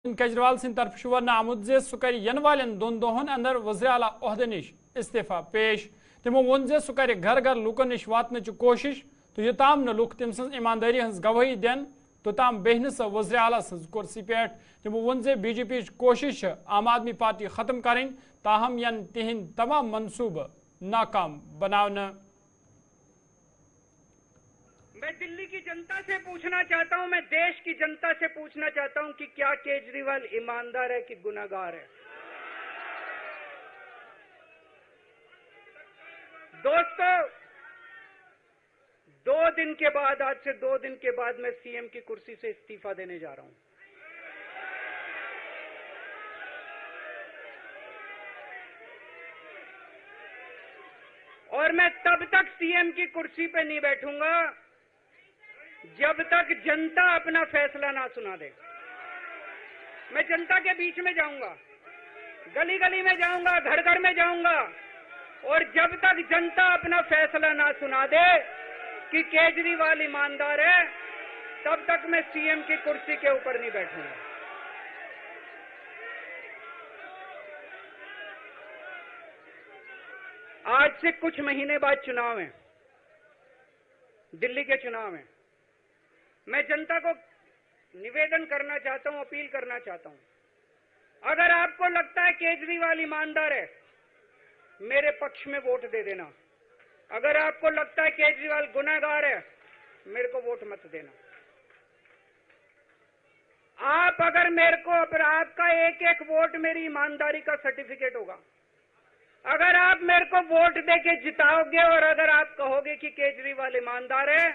केजरीवाल सिंह तरफ वन आमुत जे सह कर इन वालन दोन दोहन अंदर वज़ीर आला ओहदे निश इस्तीफा पेश। तमो वोन जे सह कर घर घर लूकन निश वातन कोशिश तो योताम न लूक तम सज ईमानदारी हज गवाही दिन तोताम बेहन सह वज़ीर आला सज कुर्सी पे। तमो वोन जे बीजेपी कोशिश आम आदमी पार्टी खत्म करें ताहम यन तिहंद तमाम मनसूब नाकाम बनाना। मैं दिल्ली की जनता से पूछना चाहता हूं, मैं देश की जनता से पूछना चाहता हूं कि क्या केजरीवाल ईमानदार है कि गुनाहगार है। दोस्तों, आज से 2 दिन के बाद मैं सीएम की कुर्सी से इस्तीफा देने जा रहा हूं। और मैं तब तक सीएम की कुर्सी पे नहीं बैठूंगा जब तक जनता अपना फैसला ना सुना दे। मैं जनता के बीच में जाऊंगा, गली गली में जाऊंगा, घर घर में जाऊंगा, और जब तक जनता अपना फैसला ना सुना दे कि केजरीवाल ईमानदार है, तब तक मैं सीएम की कुर्सी के ऊपर नहीं बैठूंगा। आज से कुछ महीने बाद चुनाव है, दिल्ली के चुनाव है। मैं जनता को निवेदन करना चाहता हूं, अपील करना चाहता हूं, अगर आपको लगता है केजरीवाल ईमानदार है, मेरे पक्ष में वोट दे देना। अगर आपको लगता है केजरीवाल गुनहगार है, मेरे को वोट मत देना। आप अगर मेरे को, आपका एक एक वोट मेरी ईमानदारी का सर्टिफिकेट होगा। अगर आप मेरे को वोट देके जिताओगे और अगर आप कहोगे कि केजरीवाल ईमानदार है,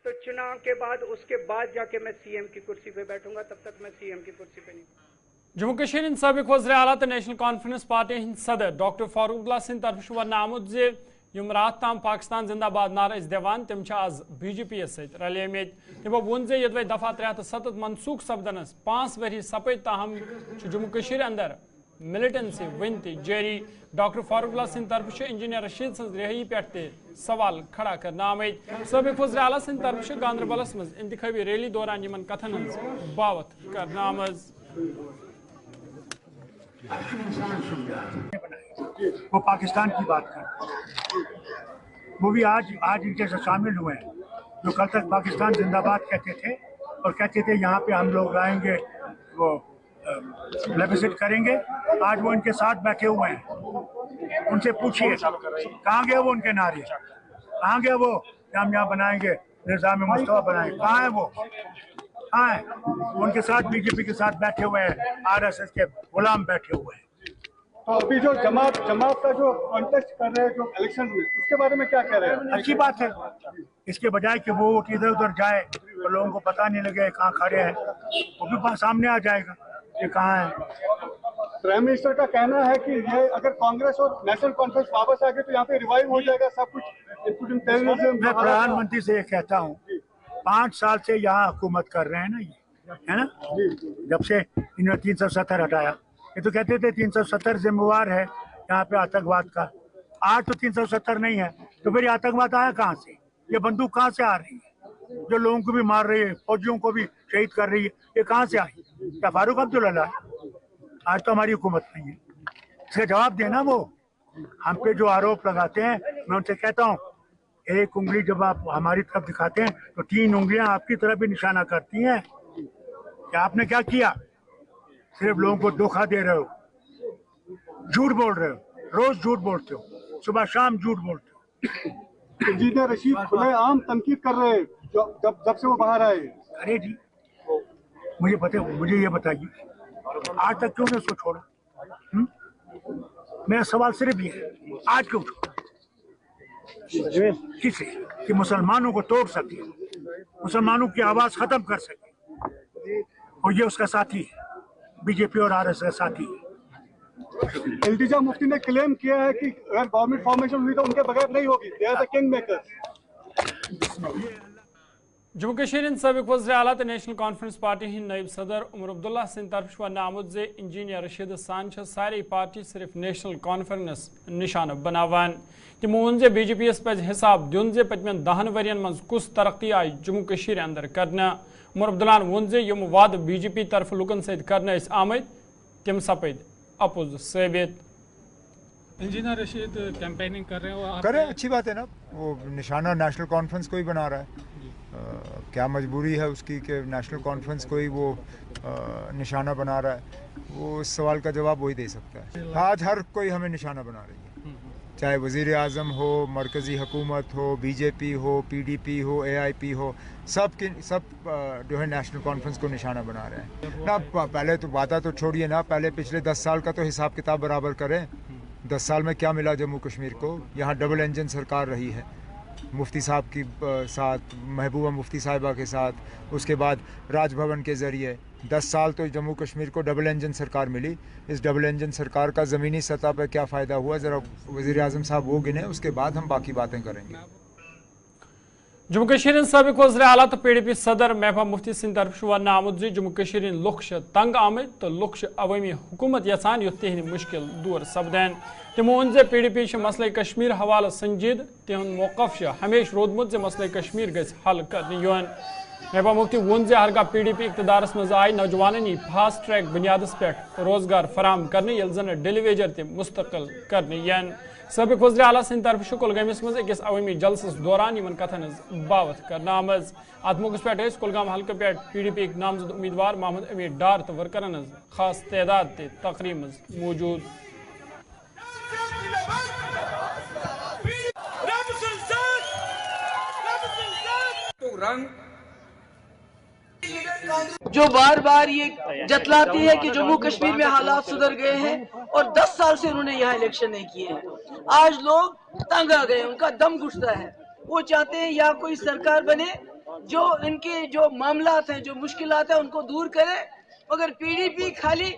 तो चुनाव के बाद, उसके बाद जाके मैं सीएम की कुर्सी पे बैठूंगा। तब तक मैं सीएम की कुर्सी पे नहीं। जम्मू कश्मीर सबक वज़ीर आला तो नेशनल कॉन्फ्रेंस पार्टी हंद सदर डॉक्टर फारूक अब्दुल्ला सिंह तरफ वन आमुत जे यम रात ताम पाकिस्तान जिंदाबाद नारा दिवान तम आज बीजेपी सत रलियमित। तमो वोन जे यदि दफा 370 मनसूख सपदनस 5 वरी सपद ताहम जम्मू कश्मीर अंदर मिलिटेंसी वन जारी। डॉक्टर फारूक अब्दुल्ला सिंह तरफ इंजीनियर रशीद सज रिहाई पे सवाल खड़ा करना आमद। सबक वज़ीर आला सिंह तरफ गांदरबलस मज इंतखाबी रैली दौरान इन कथन बावत करना आमज। वो पाकिस्तान की बात कर, वो भी आज इनके साथ शामिल हुए हैं, जो कल तक पाकिस्तान जिंदाबाद कहते थे और कहते थे यहाँ पे हम लोग आएंगे, वो विजिट करेंगे। आज वो इनके साथ बैठे हुए हैं। उनसे पूछिए कहाँ गए वो उनके नारे, कहाँ गए वो कि हम यहाँ बनाएंगे, निज़ाम मुस्तफा बनाएंगे, कहाँ है वो, कहाँ है? उनके साथ बीजेपी के साथ बैठे हुए हैं, आरएसएस के गुलाम बैठे हुए हैं। अभी जो जमात का जो कॉन्टेस्ट कर रहे हैं जो इलेक्शन में, उसके बारे में क्या कह रहे हैं? अच्छी बात है, इसके बजाय कि वो वोट इधर उधर जाए तो लोगों को पता नहीं लगे कहाँ खड़े हैं, वो भी सामने आ जाएगा ये कहाँ है। प्राइम मिनिस्टर का कहना है कि ये अगर कांग्रेस और नेशनल कॉन्फ्रेंस वापस आ गए तो यहाँ पे रिवाइव हो जाएगा सब कुछ, इंक्लूडिंग टेररिज्म। मैं प्रधानमंत्री से ये कहता हूँ, 5 साल से यहाँ हुकूमत कर रहे हैं ना, ये है ना, जब से इन्होंने 370 हटाया। ये तो कहते थे 370 जिम्मेवार है यहाँ पे आतंकवाद का। आज तो 370 नहीं है, तो फिर आतंकवाद आया कहाँ से? ये बंदूक कहाँ से आ रही है जो लोगों को भी मार रही है, फौजियों को भी शहीद कर रही है? ये कहाँ से आई? क्या फारूक अब्दुल्ला है? आज तो हमारी हुकूमत नहीं है, इसका जवाब देना। वो हम पे जो आरोप लगाते हैं, मैं उनसे कहता हूँ, एक उंगली जब आप हमारी तरफ दिखाते हैं तो 3 उंगलियां आपकी तरफ भी निशाना करती हैं। क्या आपने क्या किया? सिर्फ लोगों को धोखा दे रहे हो, झूठ बोल रहे हो, रोज झूठ बोलते हो, सुबह शाम झूठ बोलते हो। इंजीनियर रशीद खुलेआम तनकीद कर रहे हैं जब से वो बाहर आए। अरे जी, मुझे ये बताइए, आज तक क्यों नहीं उसको छोड़ा? मेरा सवाल सिर्फ ये है, आज क्यों छोड़ा? किसे? कि मुसलमानों को तोड़ सके, मुसलमानों की आवाज खत्म कर सके, और ये उसका साथी है, बीजेपी और आरएसएस का साथी है। इल्तिजा मुफ्ती ने क्लेम किया है कि अगर गवर्नमेंट फॉर्मेशन हुई तो उनके बगैर नहीं होगी, they are the king makers. Jammu Kashmir सबक वज़ीर आला तो नेशनल कॉन्फ्रेंस पार्टी हंद नायब सदर उमर अब्दुल्ला सिंह तरफ वन आमुत जे इंजीनियर रशीद सान सारी पार्टी सिर्फ नेशनल कॉन्फ्रेंस निशान बनावान। तमो वोन जे बीजेपी पे हिसाब दिन जे पतमन 10 वरियन मज कुस तरक्की आई जम्मू कश्मीर अंदर करना। उमर अब्दुल्ला वोन जे यम वाद बीजेपी तरफ लुकन सत करने आमद तम सपद अपोज साबित। इंजीनियर रशीद कैंपेनिंग कर रहे हो करें, अच्छी बात है ना। वो निशाना नेशनल कॉन्फ्रेंस को ही बना रहा है। क्या मजबूरी है उसकी कि नेशनल कॉन्फ्रेंस को ही वो निशाना बना रहा है? वो इस सवाल का जवाब वही दे सकता है। आज हर कोई हमें निशाना बना रही है, चाहे वज़ीर आज़म हो, मरकज़ी हुकूमत हो, बीजेपी हो, पीडीपी हो, एआईपी हो, सब जो है नेशनल कॉन्फ्रेंस को निशाना बना रहे हैं ना। पहले तो बात तो छोड़िए ना, पहले पिछले 10 साल का तो हिसाब किताब बराबर करें। 10 साल में क्या मिला जम्मू कश्मीर को? यहाँ डबल इंजन सरकार रही है, मुफ्ती साहब की साथ, महबूबा मुफ्ती साहिबा के साथ, उसके बाद राजभवन के ज़रिए 10 साल तो जम्मू कश्मीर को डबल इंजन सरकार मिली। इस डबल इंजन सरकार का ज़मीनी सतह पर क्या फ़ायदा हुआ, ज़रा वज़ीर आज़म साहब वो गिने, उसके बाद हम बाकी बातें करेंगे। जम्मू कश्मीर सबक वज़ीर आला तो PDP सदर महबूबा मुफ्ती सिंध तरफ वन आमुद जम्मू कश्मीर लुक तंग आमद तो लुक अवामी हुकूमत यसान युथ तिहंद मुश्किल दूर सपदन। तमो वोन जे PDP मसले कश्मीर हवाले संजीद, तिहुंद मौकफ हमेश रोदमुत जे मसले कश्मीर गस हल करने योन। महबूबा मुफ्ती वोन जे हरगा PDP इक़्तिदारस मज आय नौजवानन यी फास्ट ट्रैक बुनियादस पे रोजगार फराम करने यल जन डेलीवेजर ते मुस्तकिल करने यन। सबक वज़ीर आला सिंध तरफ कुलगामिस मज अकिस अवामी जलसस दौरान इन कथन बावत करना आमज। अत मौके पे कुलगाम हल्के पे PDP नामजद उम्मीदवार मोहम्मद अमीर डार तो वर्करन खास तादाद ते तकरीब मज मौजूद। जो बार बार ये जतलाती है कि जम्मू कश्मीर में हालात सुधर गए हैं और 10 साल से उन्होंने यहाँ इलेक्शन नहीं किए हैं। आज लोग तंग आ गए, उनका दम घुटता है। वो चाहते हैं या कोई सरकार बने जो इनके जो मामलात हैं, जो मुश्किलात हैं, उनको दूर करे। मगर PDP खाली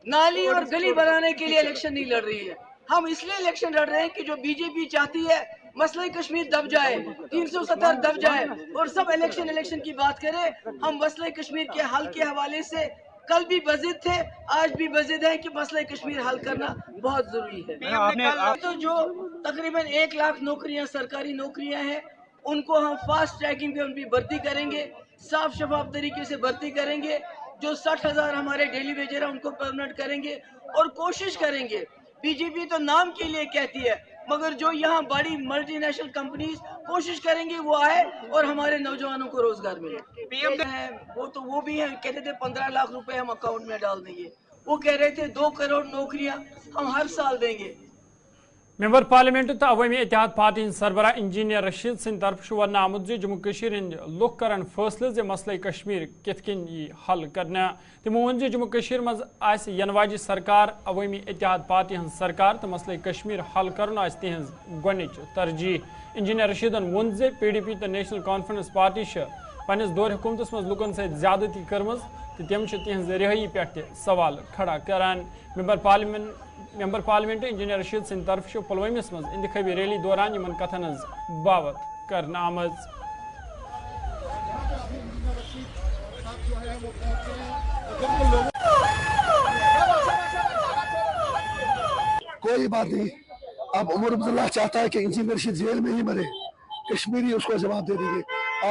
नाली और गली बनाने के लिए इलेक्शन नहीं लड़ रही है। हम इसलिए इलेक्शन लड़ रहे हैं कि जो बीजेपी चाहती है मसले कश्मीर दब जाए, 370 दब जाए और सब इलेक्शन की बात करें। हम मसले कश्मीर के हल के हवाले से कल भी बजिद थे, आज भी बजिद है कि मसले कश्मीर हल करना बहुत जरूरी है। तो जो तकरीबन 1 लाख नौकरियां सरकारी नौकरियां हैं, उनको हम फास्ट ट्रैकिंग पे उनकी भर्ती करेंगे, साफ शफाफ तरीके से भर्ती करेंगे। जो 60,000 हमारे डेली वेजर है उनको परमानेंट करेंगे और कोशिश करेंगे। बीजेपी तो नाम के लिए कहती है, मगर जो यहाँ बड़ी मल्टीनेशनल कंपनीज कोशिश करेंगी वो आए और हमारे नौजवानों को रोजगार मिले। PM है वो भी है, कहते थे 15 लाख रुपए हम अकाउंट में डाल देंगे। वो कह रहे थे 2 करोड़ नौकरियां हम हर साल देंगे। मेंबर पार्लियामेंट तो अवामी इत्तेहाद पार्टी सरबरा इंजीनियर रशीद सिंध तरफ वन आमुद जम्मू कश्मीर लुक करन फैसले जे मसले कश्मीर कितकन यी हल करना। तमो वोन जम्मू कश्मीर मज आसि यन वाजि सरकार अवामी इत्तेहाद पार्टी हन सरकार तो मसले कश्मीर हल करन आसि तिहंज गोडनिच तरजीह। इंजीनियर रशीदन वोन जे PDP तो नेशनल कॉन्फ्रेंस पार्टी पन्निस दौर हुकूमतस मज लुकन सत ज्यादती करमज तो तम तिहंज रिहाई पे सवाल खड़ा करान। मेंबर पार्लियामेंट इंजीनियर रशीद सिंध तरफ पुलवामिस मज इंतखाबी रैली दौरान इन कथन बावत करना आमज। कोई बात नहीं, अब उमर अब्दुल्ला चाहता है कि इंजीनियर रशीद जेल में ही मरे, कश्मीरी उसको जवाब दे देंगे।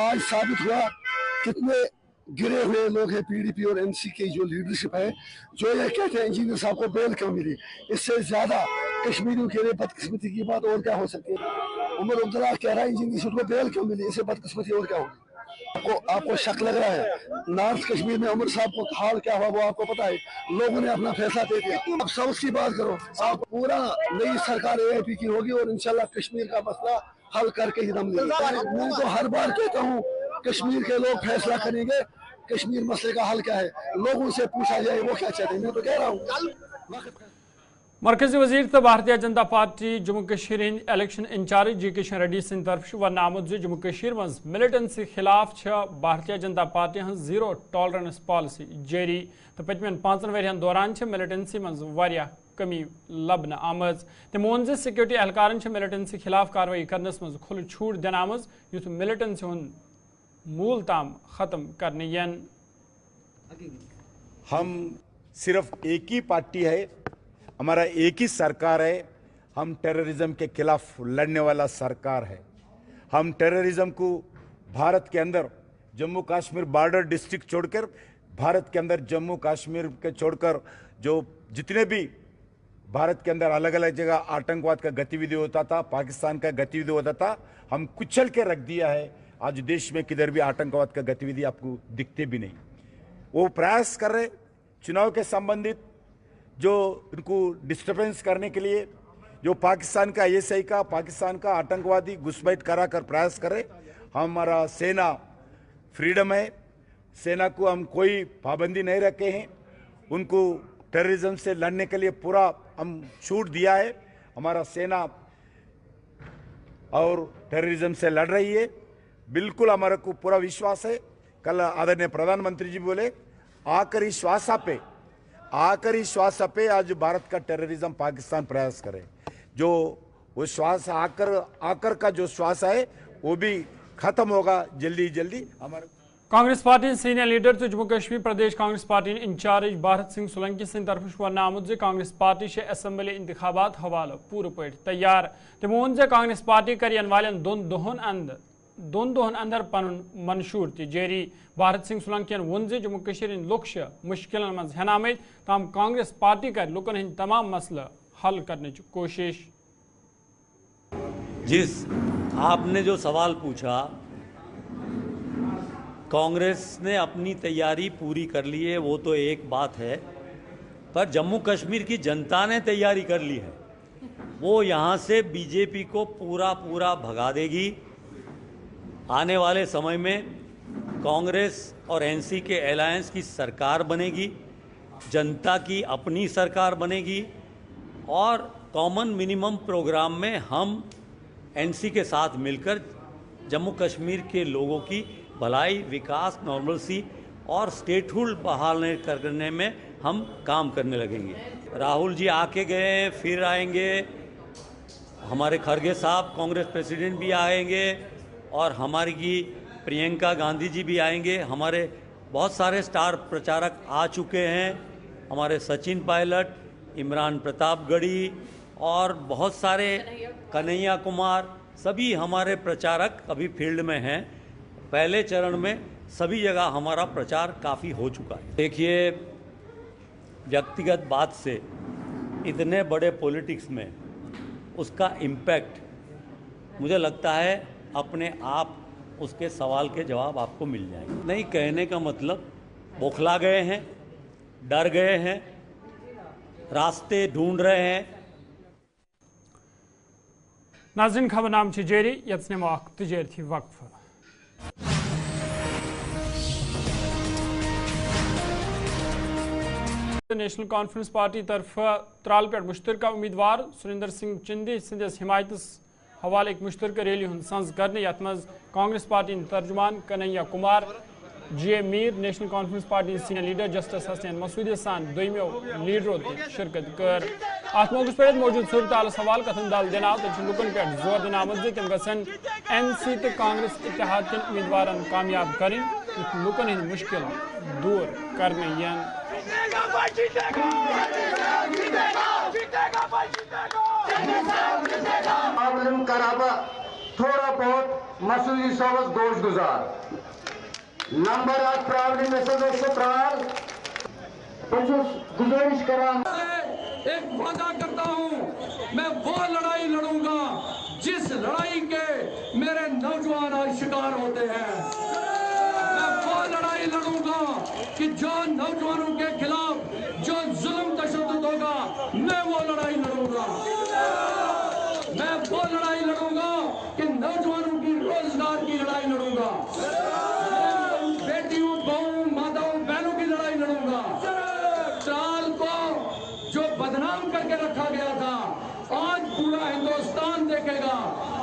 आज साबित हुआ कितने गिरे हुए लोग हैं PDP और NC की जो लीडरशिप है, जो ये कहते हैं इंजीनियर साहब को बेल क्यों मिली। इससे ज्यादा कश्मीरियों के लिए बदकिस्मती की बात और क्या हो सकती है। उमर अब्दुल्ला कह रहा है इंजीनियर साहब को बेल क्यों मिली, इससे बदकिस्मती और क्या होगी। आपको शक लग रहा है नॉर्थ कश्मीर में उमर साहब को हाल क्या हुआ वो आपको पता है। लोगों ने अपना फैसला दे दिया। अब साउथ की बात करो, आप पूरा नई सरकार AIP की होगी और इंशाल्लाह कश्मीर का मसला हल करके ही दम लेंगे। मैं तो हर बार कहता हूँ कश्मीर के लोग फैसला करेंगे कश्मीर मसले का हल क्या है, लोगों से पूछा जाए वो क्या चाहते हैं। मैं तो कह रहा हूँ मरकजी वजीर तो Bharatiya Janata Party Jammu Kashmir election incharge G Kishan Reddy सिंध तरफ वन आमुद जम्मू कश्मीर मज मिलिटेंसी खिलाफ भारतीय जनता पार्टी हज 0 टॉलरेंस पॉलिसी जारी तो पतमन 5 वरियन दौरान मिलिटेंसी मज वारिया कमी लबन आमज। तमो वोन जे सिक्योरिटी एहलकारन मिलिटेंसी खिलाफ कार्रवाई करनस मज खुल छूट दिन आमज युथ मिलिटेंसी हुन मूल ताम खत्म करने यन। हम सिर्फ एक ही पार्टी है, हमारा एक ही सरकार है। हम टेररिज्म के खिलाफ लड़ने वाला सरकार है। हम टेररिज्म को भारत के अंदर जम्मू कश्मीर बॉर्डर डिस्ट्रिक्ट छोड़कर भारत के अंदर जम्मू कश्मीर के छोड़कर जो जितने भी भारत के अंदर अलग अलग जगह आतंकवाद का गतिविधि होता था, पाकिस्तान का गतिविधि होता था, हम कुचल के रख दिया है। आज देश में किधर भी आतंकवाद का गतिविधि आपको दिखते भी नहीं। वो प्रयास कर रहे चुनाव के संबंधित जो उनको डिस्टर्बेंस करने के लिए, जो पाकिस्तान का ISI का, पाकिस्तान का आतंकवादी घुसपैठ करा कर प्रयास करे। हमारा सेना फ्रीडम है, सेना को हम कोई पाबंदी नहीं रखे हैं, उनको टेररिज्म से लड़ने के लिए पूरा हम छूट दिया है। हमारा सेना और टेररिज्म से लड़ रही है, बिल्कुल हमारे को पूरा विश्वास है। कल आदरणीय प्रधानमंत्री जी बोले आखिरी श्वास पे आज भारत का टेररिज्म पाकिस्तान प्रयास करे। जो वो श्वास आकर का जो श्वास है वो भी खत्म होगा जल्दी हमारे। कांग्रेस पार्टी सीनियर लीडर तो जम्मू कश्मीर प्रदेश कांग्रेस पार्टी इंचार्ज भारत सिंह सोलंकी सिंह तरफ वन आमुत कांग्रेस पार्टी असेंबली इंतखाबात हवाले पूरे पे तैयार। तमो वोन कांग्रेस पार्टी कर वालन दोन दोहन अंदर पन मंशूर जारी। भारत सिंह सोलंकियन वोन जम्मू कश्मीर लुक मुश्किल मज हेन आमत, ताम कांग्रेस पार्टी कर लुकन हंद तमाम मसले हल करने की कोशिश। जिस आपने जो सवाल पूछा, कांग्रेस ने अपनी तैयारी पूरी कर ली है, वो तो एक बात है, पर जम्मू कश्मीर की जनता ने तैयारी कर ली है। वो यहाँ से बीजेपी को पूरा भगा देगी। आने वाले समय में कांग्रेस और एनसी के अलायंस की सरकार बनेगी, जनता की अपनी सरकार बनेगी और कॉमन मिनिमम प्रोग्राम में हम एनसी के साथ मिलकर जम्मू कश्मीर के लोगों की भलाई, विकास, नॉर्मलसी और स्टेटहुड बहाल करने में हम काम करने लगेंगे। राहुल जी आके गए, फिर आएंगे, हमारे खड़गे साहब कांग्रेस प्रेसिडेंट भी आएंगे और हमारी की प्रियंका गांधी जी भी आएंगे। हमारे बहुत सारे स्टार प्रचारक आ चुके हैं, हमारे सचिन पायलट, इमरान प्रतापगढ़ी और बहुत सारे कन्हैया कुमार, सभी हमारे प्रचारक अभी फील्ड में हैं। पहले चरण में सभी जगह हमारा प्रचार काफ़ी हो चुका है। देखिए, व्यक्तिगत बात से इतने बड़े पॉलिटिक्स में उसका इम्पैक्ट मुझे लगता है अपने आप उसके सवाल के जवाब आपको मिल जाएंगे। नहीं कहने का मतलब बौखला गए हैं, डर गए हैं, रास्ते ढूंढ रहे हैं। नाज़रीन, खबरनाम जारी, यत्स निमो तिजारती वक्फ। नेशनल कॉन्फ्रेंस पार्टी तरफ त्राल पे मुश्तरका उम्मीदवार सुरेंद्र सिंह चिंदी सिंदस हिमायत हवाले एक मुश्तरका रैली संज करने, यथ मज कांग्रेस पार्टी तर्जुमान Kanhaiya Kumar, J Mir, National Conference party senior leader justice Hasan Masood सान दोमो लीडरों शिरकत कर। अत मौके पे मौजूद सूरत हाल सवाल कथन दाल देना तो लुकन पे जोर दिन आमद तम गसन NC तो कांग्रेस इत्तेहाद के उम्मीदवार कामयाब करें, लुकन हंद मुश्किल दूर करने। थोड़ा बहुत मसूदी सबस दोष गुजार नंबर आज प्रावली मैसेज से प्रार गुजारिश करा। एक वादा करता हूं, मैं वो लड़ाई लड़ूंगा जिस लड़ाई के मेरे नौजवान आज शिकार होते हैं। मैं वो लड़ाई लड़ूंगा कि जो नौजवानों के खिलाफ जो जुल्म तशद्दुद होगा, मैं वो लड़ाई लड़ूंगा। मैं वो लड़ाई लड़ूंगा कि नौजवानों की रोजगार की लड़ाई लड़ूंगा, बेटियों, बहुओं, माताओं, बहनों की लड़ाई लड़ूंगा। त्राल को जो बदनाम करके रखा गया था, आज पूरा हिंदुस्तान देखेगा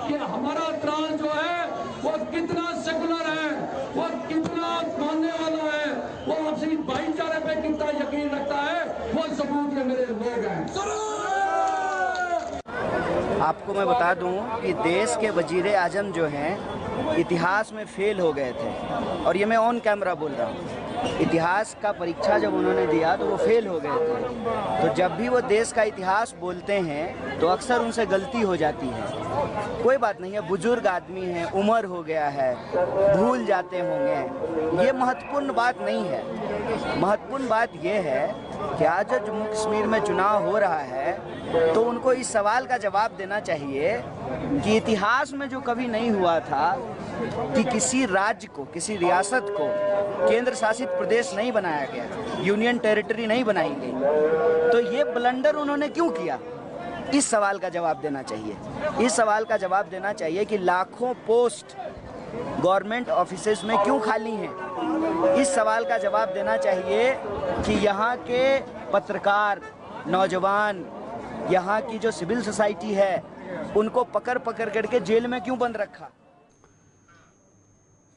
कि हमारा त्राल जो है वो कितना सेकुलर है, वो कितना मानने वाला है, वो आपसी भाईचारे पे कितना यकीन रखता है, वो सबूत के मेरे लोग हैं। आपको मैं बता दूं कि देश के वजीर आजम जो हैं इतिहास में फेल हो गए थे, और ये मैं ऑन कैमरा बोल रहा हूँ। इतिहास का परीक्षा जब उन्होंने दिया तो वो फेल हो गए थे। तो जब भी वो देश का इतिहास बोलते हैं तो अक्सर उनसे गलती हो जाती है। कोई बात नहीं है, बुजुर्ग आदमी हैं, उम्र हो गया है, भूल जाते होंगे, ये महत्वपूर्ण बात नहीं है। महत्वपूर्ण बात ये है कि आज जब जम्मू कश्मीर में चुनाव हो रहा है तो उनको इस सवाल का जवाब देना चाहिए कि इतिहास में जो कभी नहीं हुआ था कि किसी राज्य को, किसी रियासत को केंद्र शासित प्रदेश नहीं बनाया गया, यूनियन टेरिटरी नहीं बनाई गई, तो ये ब्लंडर उन्होंने क्यों किया? इस सवाल का जवाब देना चाहिए। इस सवाल का जवाब देना चाहिए कि लाखों पोस्ट गवर्नमेंट ऑफिसेज में क्यों खाली हैं। इस सवाल का जवाब देना चाहिए कि यहाँ के पत्रकार, नौजवान, यहाँ की जो सिविल सोसाइटी है, उनको पकड़ पकड़ करके जेल में क्यों बंद रखा।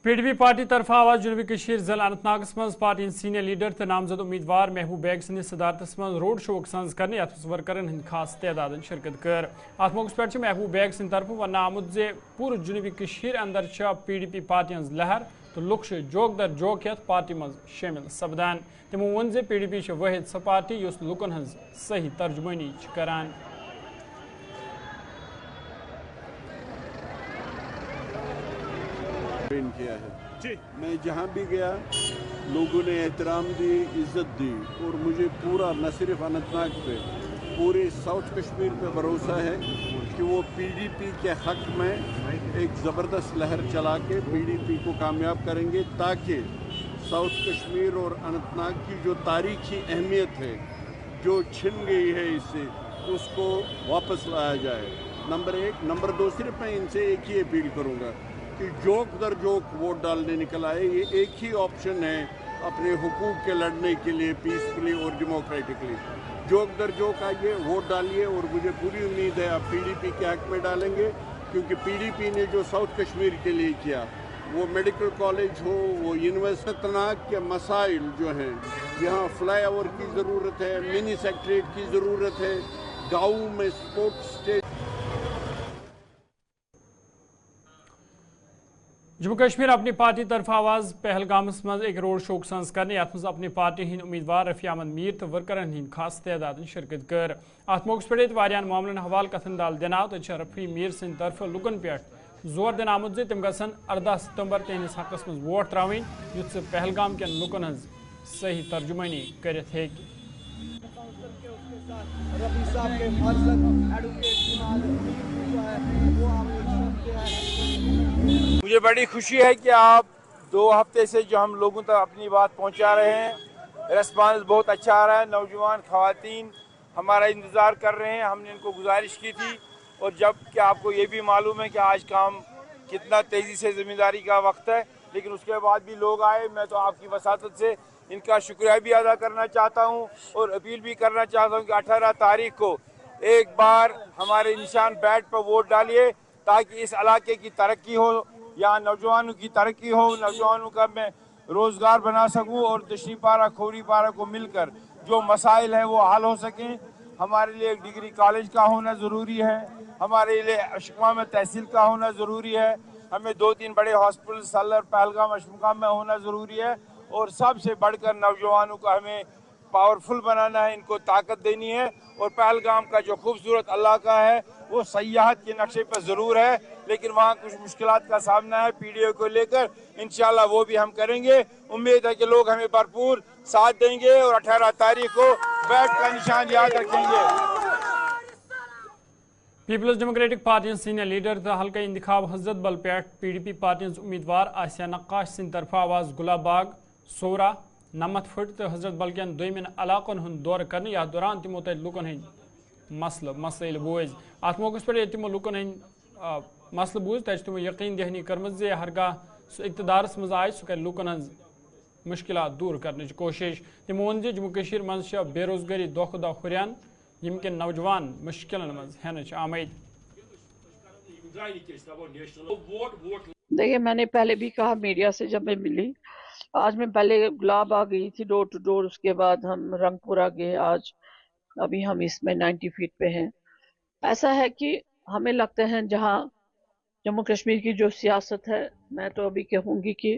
PDP पार्टी तरफ आवाज जनूबी कशीर जिला अनंतनाग मज पार्टी सीनियर लीडर तो नामजद उम्मीदवार महबूब बैग सद सदारत मज रोड शो सज कर वर्करन हंद खास तादाद शिरकत कर। अत मौके पे महबूब बैग सद तरफ वन आमुत जे पूरे जनूबी कशीर अंदर PDP पार्टी हज लहर तो लुक जोक दर जोक हेत पार्टी मज शामिल सपदान। तमो वोन जे PDP वाहिद सह पार्टी युस लुकन हज सही तर्जुमानी करान। किया है। मैं जहाँ भी गया लोगों ने एहतराम दी, इज्जत दी और मुझे पूरा न सिर्फ अनंतनाग पे पूरे साउथ कश्मीर पे भरोसा है कि वो PDP के हक में एक ज़बरदस्त लहर चला के PDP को कामयाब करेंगे ताकि साउथ कश्मीर और अनंतनाग की जो तारीखी अहमियत है जो छिन गई है इससे, उसको वापस लाया जाए। नंबर एक। नंबर दो, सिर्फ मैं इनसे एक ही अपील करूँगा कि जोक दर जोक वोट डालने निकल आए। ये एक ही ऑप्शन है अपने हुकूक के लड़ने के लिए पीसफुली और डेमोक्रेटिकली। जोक दर जोक आइए, वोट डालिए और मुझे पूरी उम्मीद है आप PDP के हक में डालेंगे क्योंकि PDP ने जो साउथ कश्मीर के लिए किया, वो मेडिकल कॉलेज हो, वो यूनिवर्सिटी, अनंतनाग के मसाइल जो हैं, यहाँ फ्लाई ओवर की ज़रूरत है, मिनी सेक्रेटरीट की ज़रूरत है, गाँव में स्पोर्ट्स स्टेडियम। जम्मू कश्मीर अपनी पार्टी तरफ आवाज पहलगाम मज एक रोड शो सज कर अपनी पार्टी हंद उम्मीदवार रफी अहमद मीर तो वर्करन हंद खास तादाद शिरकत कर। अत मौके पे वारियान मामलन हवाल कथन दाल दिनाव तो रफी मीर सद तरफ लुकन पे जोर दिन आमुत जे तम गसन 18 सितंबर तहस हकस मज वोट त्रावन युथ पहलगाम के लुकन हज सही तर्जुमानी कर। मुझे बड़ी खुशी है कि आप 2 हफ्ते से जो हम लोगों तक अपनी बात पहुंचा रहे हैं, रेस्पॉन्स बहुत अच्छा आ रहा है। नौजवान ख़वातीन हमारा इंतज़ार कर रहे हैं। हमने इनको गुजारिश की थी और जब कि आपको ये भी मालूम है कि आज काम कितना तेज़ी से ज़िम्मेदारी का वक्त है, लेकिन उसके बाद भी लोग आए। मैं तो आपकी वसातत से इनका शुक्रिया भी अदा करना चाहता हूँ और अपील भी करना चाहता हूँ कि 18 तारीख को एक बार हमारे निशान बैट पर वोट डालिए ताकि इस इलाके की तरक्की हो, यहाँ नौजवानों की तरक्की हो, नौजवानों का मैं रोज़गार बना सकूं और दशनी पारा खोरी पारा को मिलकर जो मसाइल हैं वो हल हो सकें। हमारे लिए एक डिग्री कॉलेज का होना ज़रूरी है, हमारे लिए अशकुमा में तहसील का होना ज़रूरी है, हमें 2-3 बड़े हॉस्पिटल सल्लर, पहलगाम, अशकुमा में होना ज़रूरी है और सबसे बढ़कर नौजवानों को हमें पावरफुल बनाना है, इनको ताकत देनी है। और पहलगाम का जो खूबसूरत अल्लाह का है वो सयाहत के नक्शे पर ज़रूर है, लेकिन वहाँ कुछ मुश्किलात का सामना है PDO को लेकर। इंशाल्लाह वो भी हम करेंगे। उम्मीद है कि लोग हमें भरपूर साथ देंगे और 18 तारीख को बैट का निशान याद रखेंगे। Peoples Democratic Party senior leader तो हल्का इंतखाब हजरत बल पे PDP पार्टी उम्मीदवार आसिया नक्काश सद तरफ आवाज गुलाब बाग, सोरा, नमत फुट तो हजरत बल के दोमिन इलाकन हंद दौर कर दौरान तमो तक लुकन हंद मसल बोज। अत मौके पे तमो लुकन हंद मसल बूझ तक तमो यकीन दहनी कर्म जे हरगाह इकतदारस मज आए सह कर लुकन हज मुश्किलात दूर करने की कोशिश। तमो वोन जे जम्मू कश्मीर मज बेरोजगारी दो खुदा हुरियान यम के नौजवान मुश्किलन मज हेन आमद। देखिए, मैंने पहले भी कहा मीडिया से जब मैं मिली, आज मैं पहले गुलाब आ गई थी डोर टू डोर, उसके बाद हम रंगपुरा गए, आज अभी हम इसमें 90 फीट पे हैं। ऐसा है कि हमें लगता है जहाँ जम्मू कश्मीर की जो सियासत है, मैं तो अभी कहूँगी कि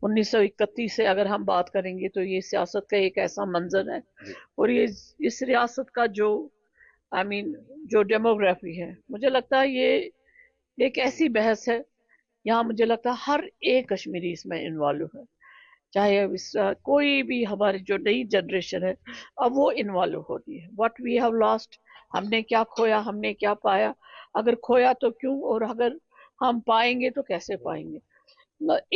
1931 से अगर हम बात करेंगे तो ये सियासत का एक ऐसा मंजर है, और ये इस रियासत का जो जो डेमोग्राफी है, मुझे लगता है ये एक ऐसी बहस है, यहाँ मुझे लगता है हर एक कश्मीरी इसमें इन्वॉल्व है, चाहे कोई भी हमारी जो नई जनरेशन है अब वो इन्वॉल्व होती है। व्हाट वी हैव लॉस्ट, हमने क्या खोया, हमने क्या पाया, अगर खोया तो क्यों, और अगर हम पाएंगे तो कैसे पाएंगे।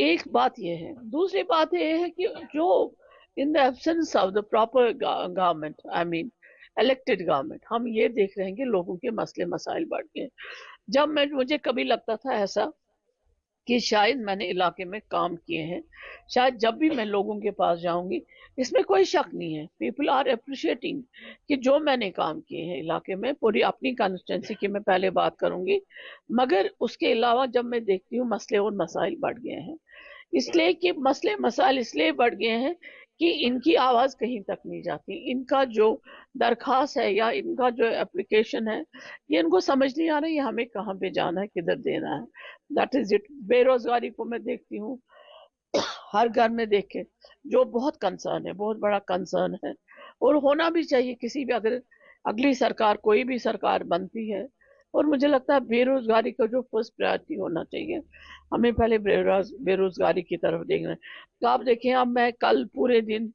एक बात ये है। दूसरी बात ये है कि जो in the absence of the proper government, elected government, हम ये देख रहे हैं कि लोगों के मसले मसाइल बढ़ गए। जब मुझे कभी लगता था ऐसा कि शायद मैंने इलाके में काम किए हैं, शायद जब भी मैं लोगों के पास जाऊंगी, इसमें कोई शक नहीं है, पीपल आर अप्रिशिएटिंग कि जो मैंने काम किए हैं इलाके में, पूरी अपनी कॉन्स्टिट्यूंसी की मैं पहले बात करूंगी, मगर उसके अलावा जब मैं देखती हूँ मसले और मसाइल बढ़ गए हैं, इसलिए कि मसले मसाइल इसलिए बढ़ गए हैं कि इनकी आवाज़ कहीं तक नहीं जाती, इनका जो दरख्वास्त है या इनका जो एप्लीकेशन है, ये इनको समझ नहीं आ रही है हमें कहाँ पे जाना है, किधर देना है। That is it. बेरोजगारी को मैं देखती हूँ हर घर में देखे, जो बहुत कंसर्न है, बहुत बड़ा कंसर्न है, और होना भी चाहिए किसी भी, अगर अगली सरकार कोई भी सरकार बनती है, और मुझे लगता है बेरोजगारी का जो फर्स्ट प्रायोरिटी होना चाहिए, हमें पहले बेरोजगारी की तरफ देखना है। तो आप देखें, अब मैं कल पूरे दिन,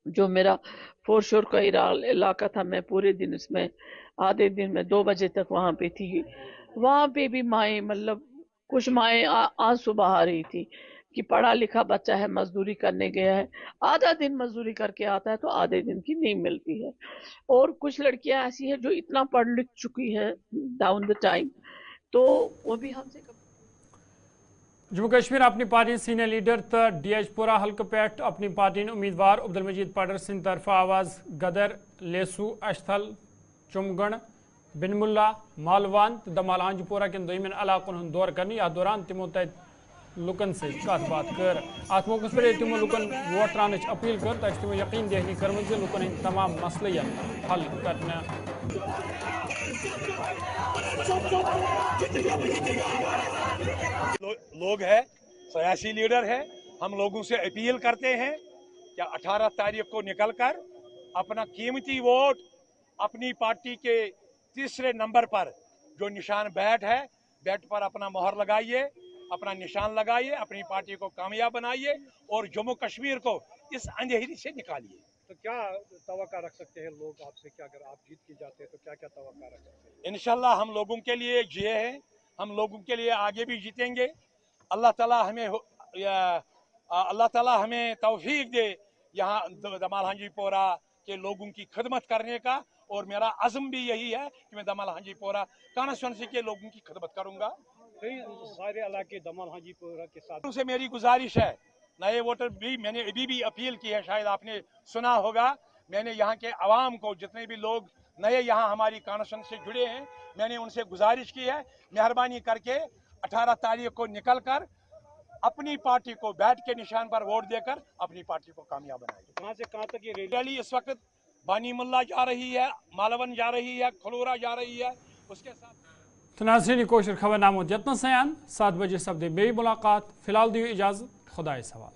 जो मेरा फोरशोर का इलाका था, मैं पूरे दिन इसमें आधे दिन में 2 बजे तक वहाँ पे थी। वहाँ पे भी माएँ, मतलब कुछ माएँ आंसू बहा रही थी कि पढ़ा लिखा बच्चा है, मजदूरी करने गया है, आधा दिन मजदूरी करके आता है तो आधे दिन की नहीं मिलती है। और कुछ लड़कियां ऐसी हैं जो इतना पढ़ लिख चुकी है डाउन द टाइम, तो वो भी हमसे जम्मू कश्मीर अपनी पार्टी सीनियर लीडर तो डीएचपुरा हल्के पे अपनी पार्टी उम्मीदवार अब्दुल मजीद पडर सिंह तरफ आवाज़ गदर, लेसू, अशथल, चुमगण, बिनमुल्ला, मालवान तो दमाल हांजपोरा के दोमिन इलाकों दौर करने, अत दौरान तमो तत लुकन से कत बात कर। अत मौके पर तमो लुकन वोट त्रान अपील कर, तो तमो यकीन दहनी कर्म लुकन हंद तमाम मसल हल करना। लोग है, सियासी लीडर है, हम लोगों से अपील करते हैं कि 18 तारीख को निकलकर अपना कीमती वोट अपनी पार्टी के तीसरे नंबर पर जो निशान बैट है, बैट पर अपना मोहर लगाइए, अपना निशान लगाइए, अपनी पार्टी को कामयाब बनाइए और जम्मू कश्मीर को इस अंधेरी से निकालिए। तो क्या तवक्का रख सकते हैं लोग आपसे, क्या अगर आप जीत के जाते हैं तो क्या क्या तवक्का रख सकते हैं? इंशाल्लाह हम लोगों के लिए जिए हैं, हम लोगों के लिए आगे भी जीतेंगे। अल्लाह ताला हमें तौफीक दे यहाँ दमाल हांजीपोरा के लोगों की खिदमत करने का, और मेरा अज़्म भी यही है कि मैं दमाल हांजीपोरा कॉन्स्टिट्यूंसी के लोगों की खिदमत करूंगा। सारे इलाके दमाल हांजीपोरा के साथ उनसे मेरी गुजारिश है, नए वोटर भी, मैंने अभी भी अपील की है, शायद आपने सुना होगा, मैंने यहाँ के आवाम को, जितने भी लोग नए यहाँ हमारी कॉन्स्टिट्यूंसी से जुड़े हैं, मैंने उनसे गुजारिश की है, मेहरबानी करके 18 तारीख को निकल कर अपनी पार्टी को बैट के निशान पर वोट देकर अपनी पार्टी को कामयाब बनाए। कहाँ से कहाँ तक ये रैली इस वक्त बानीमुल्ला जा रही है, मालवन जा रही है, खलोरा जा रही है, उसके साथ। तो नाज़रीन, कोशिश खबर नामो जतन सयान 7 बजे सब्दे बे मुलाकात, फिलहाल दियो इजाज़त, खुदा सवाल।